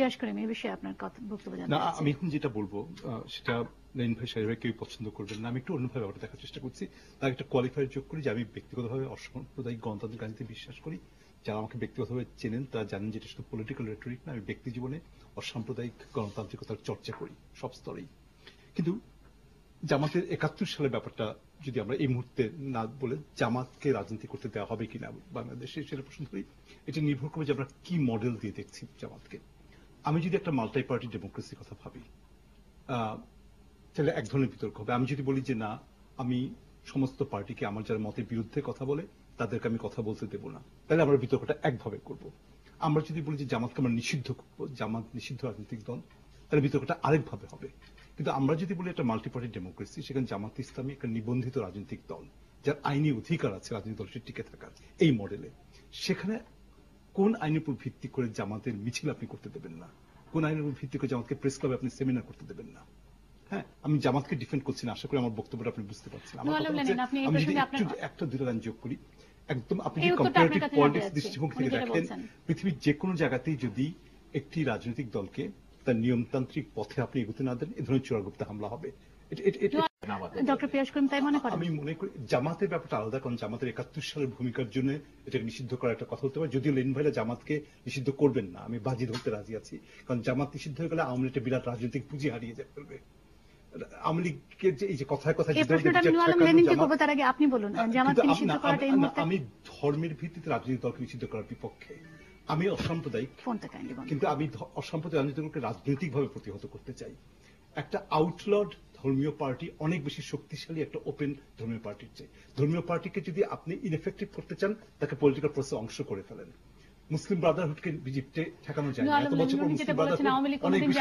পিয়াস করিম এই বিষয়ে আপনার বক্তব্য জানতে চাচ্ছি। আমি এখন যেটা বলবো সেটা লেনিন ভাই সাহেব কেউ পছন্দ করবেন না, আমি একটু অন্যভাবে ওটা দেখার চেষ্টা করছি। তার একটা কোয়ালিফায়ার যোগ করি যে আমি ব্যক্তিগতভাবে অসাম্প্রদায়িক গণতান্ত্রিক রাজনীতি বিশ্বাস করি। যারা আমাকে ব্যক্তিগতভাবে চেনেন তারা জানেন যেটা শুধু পলিটিক্যাল রেটরিক না, আমি ব্যক্তি জীবনে অসাম্প্রদায়িক গণতান্ত্রিকতার চর্চা করি সব স্তরেই। কিন্তু জামাতের ৭১ সালের ব্যাপারটা যদি আমরা এই মুহূর্তে না বলে জামাতকে রাজনীতি করতে দেওয়া হবে কিনা বাংলাদেশে সেটা প্রশ্ন করি, এটা নির্ভর করবে যে আমরা কি মডেল দিয়ে দেখছি জামাতকে। আমি যদি একটা মাল্টি পার্টি ডেমোক্রেসির কথা ভাবি তাহলে এক ধরনের বিতর্ক হবে। আমি যদি বলি যে না, আমি সমস্ত পার্টিকে আমার যারা মতের বিরুদ্ধে কথা বলে তাদেরকে আমি কথা বলতে দেব না, তাহলে আমরা বিতর্কটা একভাবে করব। আমরা যদি বলি যে জামাতকে আমরা নিষিদ্ধ করবো, জামাত নিষিদ্ধ রাজনৈতিক দল, তাহলে বিতর্কটা আরেকভাবে হবে। কিন্তু আমরা যদি বলি একটা মাল্টি পার্টি ডেমোক্রেসি, সেখানে জামাত ইসলামী একটা নিবন্ধিত রাজনৈতিক দল যার আইনি অধিকার আছে রাজনৈতিক দলটি টিকে থাকার, এই মডেলে সেখানে কোন আইনের উপর ভিত্তি করে জামাতের মিছিল আপনি করতে দেবেন না, কোন আইনের উপর ভিত্তি করে জামাতকে প্রেস ক্লাবে আপনি সেমিনার করতে দেবেন না। হ্যাঁ, আমি জামাতকে ডিফেন্ড করছি না, আশা করি আমার বক্তব্যটা আপনি বুঝতে পারছেন। আমি যদি একটা দুটো লাইন যোগ করি, একদম আপনি যদি কম্পারেটিভ পলিটিক্স দৃষ্টিভঙ্গি থেকে দেখেন, পৃথিবীর যে কোনো জায়গাতেই যদি একটি রাজনৈতিক দলকে তার নিয়মতান্ত্রিক পথে আপনি এগোতে না দেন, এ ধরনের চোরাগুপ্তা হামলা হবে। আমি মনে করি জামাতের ব্যাপারটা আলাদা, কারণ জামাতের ৭১ সালের ভূমিকার জন্য এটাকে নিষিদ্ধ করার একটা কথা হতে পারে। যদিও লেনিন ভাইরা জামাতকে নিষিদ্ধ করবেন না, আমি বাজি ধরতে রাজি আছি, কারণ জামাত নিষিদ্ধ হয়ে গেলে আওয়ামী লীগের বিরাট রাজনৈতিক পুঁজি হারিয়ে যেতে পারবে। আওয়ামী লীগের যে এই যে কথায় কথায় আমি ধর্মের ভিত্তিতে রাজনৈতিক দলকে নিষিদ্ধ করার বিপক্ষে। আমি অসাম্প্রদায়িক, কিন্তু আমি অসাম্প্রদায়িক রাজনৈতিক দলকে রাজনৈতিকভাবে প্রতিহত করতে চাই। একটা আউটলড ধর্মীয় পার্টি অনেক বেশি শক্তিশালী একটা ওপেন ধর্মীয় পার্টির চেয়ে। ধর্মীয় পার্টিকে যদি আপনি ইনএফেক্টিভ করতে চান, তাকে পলিটিক্যাল প্রসেসে অংশ করে ফেলেন। মুসলিম ব্রাদারহুডকে ইজিপ্টে ঠেকানো যায় না, এত বছর পর মুসলিম ব্রাদারহুড অনেক বেশি